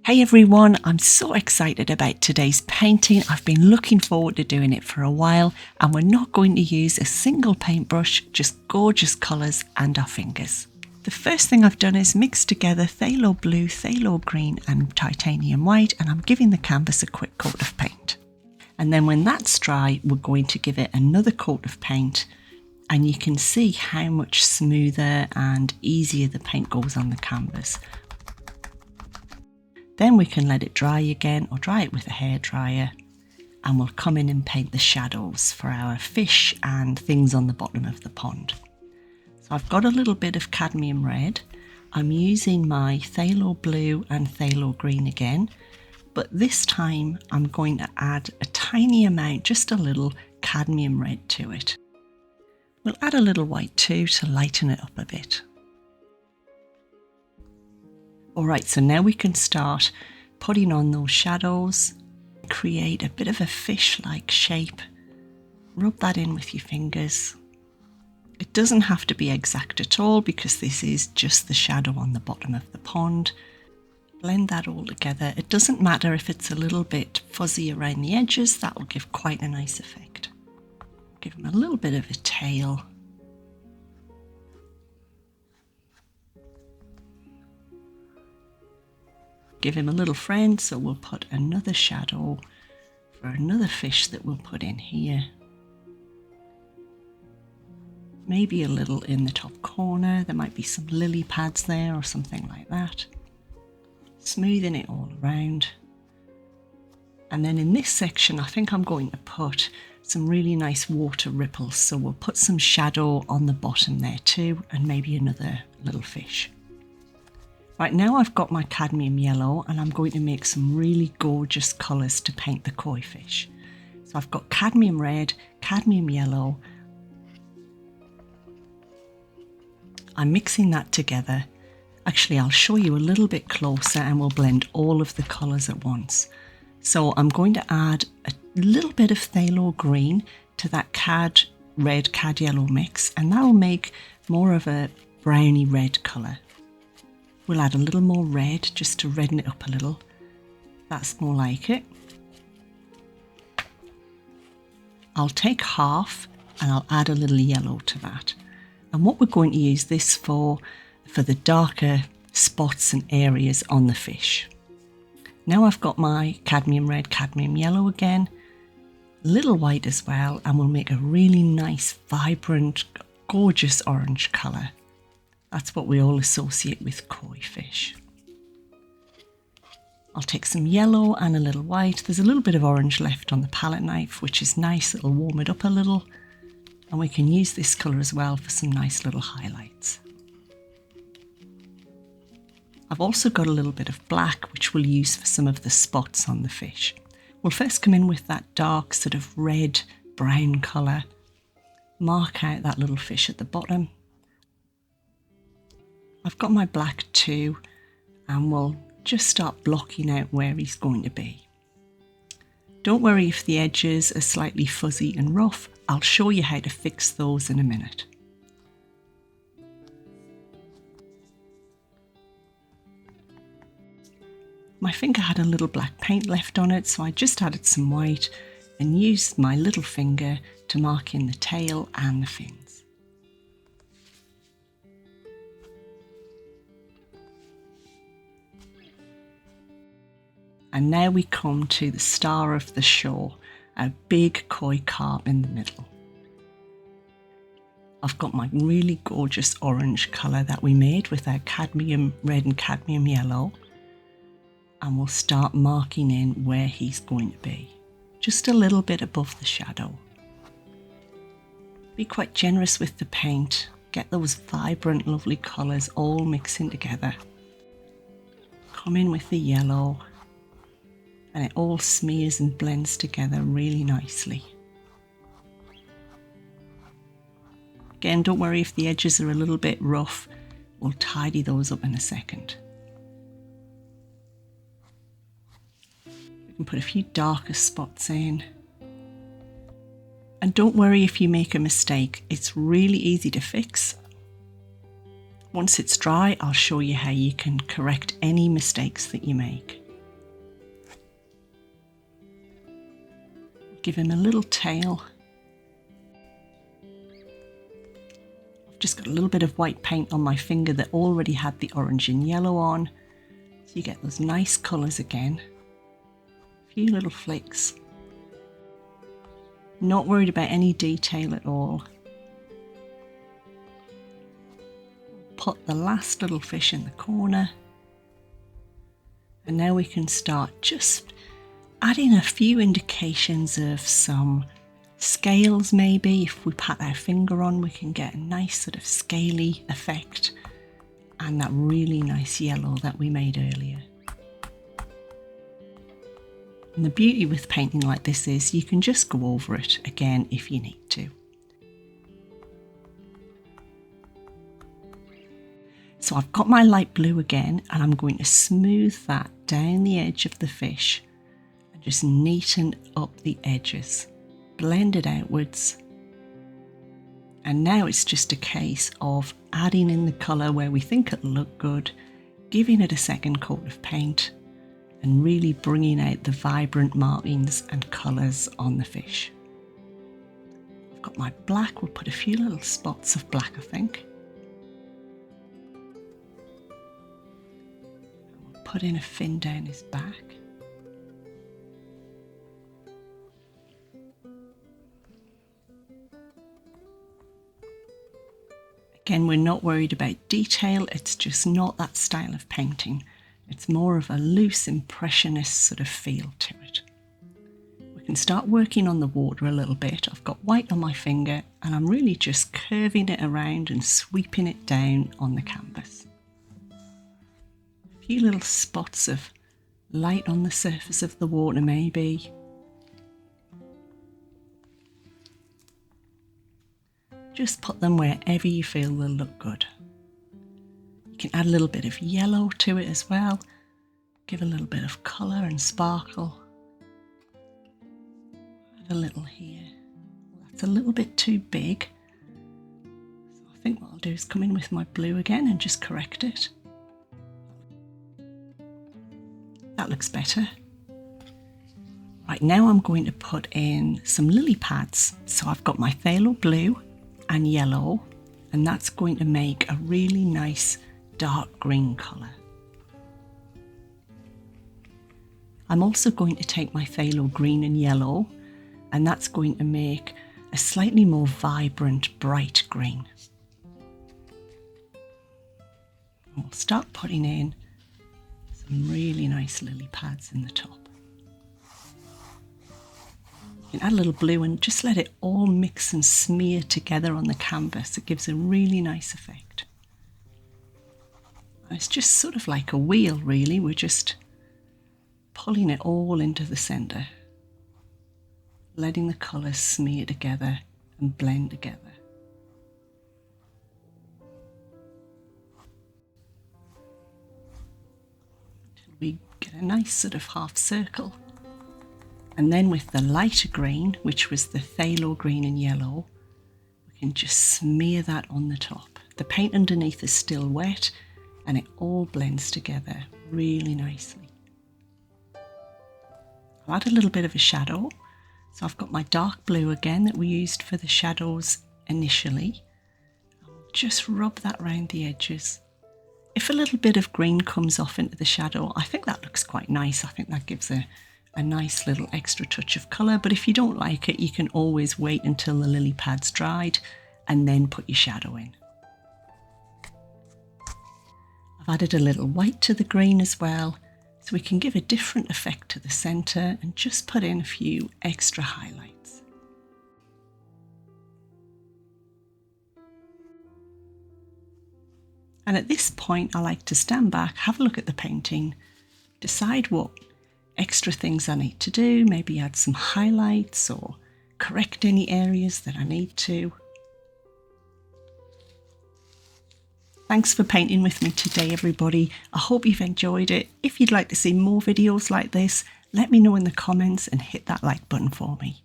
Hey everyone, I'm so excited about today's painting. I've been looking forward to doing it for a while, and we're not going to use a single paintbrush, just gorgeous colours and our fingers. The first thing I've done is mix together phthalo blue, phthalo green and titanium white, and I'm giving the canvas a quick coat of paint. And then when that's dry, we're going to give it another coat of paint, and you can see how much smoother and easier the paint goes on the canvas. Then we can let it dry again, or dry it with a hairdryer, and we'll come in and paint the shadows for our fish and things on the bottom of the pond. So I've got a little bit of cadmium red. I'm using my phthalo blue and phthalo green again, but this time I'm going to add a tiny amount, just a little cadmium red to it. We'll add a little white too to lighten it up a bit. Alright, so now we can start putting on those shadows, create a bit of a fish-like shape, rub that in with your fingers. It doesn't have to be exact at all because this is just the shadow on the bottom of the pond. Blend that all together. It doesn't matter if it's a little bit fuzzy around the edges, that will give quite a nice effect. Give them a little bit of a tail. Give him a little friend, so we'll put another shadow for another fish that we'll put in here. Maybe a little in the top corner, there might be some lily pads there or something like that. Smoothing it all around. And then in this section, I think I'm going to put some really nice water ripples, so we'll put some shadow on the bottom there too, and maybe another little fish. Right, now I've got my cadmium yellow and I'm going to make some really gorgeous colours to paint the koi fish. So I've got cadmium red, cadmium yellow. I'm mixing that together. Actually, I'll show you a little bit closer and we'll blend all of the colours at once. So I'm going to add a little bit of phthalo green to that cad red, cad yellow mix, and that'll make more of a browny red colour. We'll add a little more red just to redden it up a little. That's more like it. I'll take half and I'll add a little yellow to that. And what we're going to use this for the darker spots and areas on the fish. Now I've got my cadmium red, cadmium yellow again, a little white as well, and we'll make a really nice, vibrant, gorgeous orange colour. That's what we all associate with koi fish. I'll take some yellow and a little white. There's a little bit of orange left on the palette knife, which is nice. It'll warm it up a little. And we can use this colour as well for some nice little highlights. I've also got a little bit of black, which we'll use for some of the spots on the fish. We'll first come in with that dark sort of red, brown colour. Mark out that little fish at the bottom. I've got my black too, and we'll just start blocking out where he's going to be. Don't worry if the edges are slightly fuzzy and rough. I'll show you how to fix those in a minute. My finger had a little black paint left on it, so I just added some white and used my little finger to mark in the tail and the fins. And now we come to the star of the show, a big koi carp in the middle. I've got my really gorgeous orange colour that we made with our cadmium red and cadmium yellow. And we'll start marking in where he's going to be, just a little bit above the shadow. Be quite generous with the paint, get those vibrant, lovely colours all mixing together. Come in with the yellow. And it all smears and blends together really nicely. Again, don't worry if the edges are a little bit rough. We'll tidy those up in a second. We can put a few darker spots in. And don't worry if you make a mistake. It's really easy to fix. Once it's dry, I'll show you how you can correct any mistakes that you make. Give him a little tail. I've just got a little bit of white paint on my finger that already had the orange and yellow on. So you get those nice colours again. A few little flicks. Not worried about any detail at all. Put the last little fish in the corner. And now we can start just adding a few indications of some scales maybe. If we pat our finger on, we can get a nice sort of scaly effect and that really nice yellow that we made earlier. And the beauty with painting like this is you can just go over it again if you need to. So I've got my light blue again and I'm going to smooth that down the edge of the fish and just neaten up the edges, blend it outwards. And now it's just a case of adding in the colour where we think it'll look good, giving it a second coat of paint and really bringing out the vibrant markings and colours on the fish. I've got my black, we'll put a few little spots of black I think. Put in a fin down his back. Again, we're not worried about detail, it's just not that style of painting. It's more of a loose impressionist sort of feel to it. We can start working on the water a little bit. I've got white on my finger and I'm really just curving it around and sweeping it down on the canvas. Few little spots of light on the surface of the water maybe. Just put them wherever you feel they'll look good. You can add a little bit of yellow to it as well. Give a little bit of colour and sparkle. Add a little here. That's a little bit too big. So I think what I'll do is come in with my blue again and just correct it. That looks better. Right, now I'm going to put in some lily pads. So I've got my phthalo blue and yellow, and that's going to make a really nice dark green colour. I'm also going to take my phthalo green and yellow, and that's going to make a slightly more vibrant, bright green. And we'll start putting in some really nice lily pads in the top. You can add a little blue and just let it all mix and smear together on the canvas. It gives a really nice effect. And it's just sort of like a wheel really, we're just pulling it all into the centre, letting the colours smear together and blend together. We get a nice sort of half circle, and then with the lighter green, which was the phthalo green and yellow, we can just smear that on the top. The paint underneath is still wet and it all blends together really nicely. I'll add a little bit of a shadow, so I've got my dark blue again that we used for the shadows initially. I'll just rub that around the edges. If a little bit of green comes off into the shadow, I think that looks quite nice. I think that gives a nice little extra touch of colour, but if you don't like it, you can always wait until the lily pad's dried and then put your shadow in. I've added a little white to the green as well, so we can give a different effect to the centre and just put in a few extra highlights. And at this point, I like to stand back, have a look at the painting, decide what extra things I need to do, maybe add some highlights or correct any areas that I need to. Thanks for painting with me today, everybody. I hope you've enjoyed it. If you'd like to see more videos like this, let me know in the comments and hit that like button for me.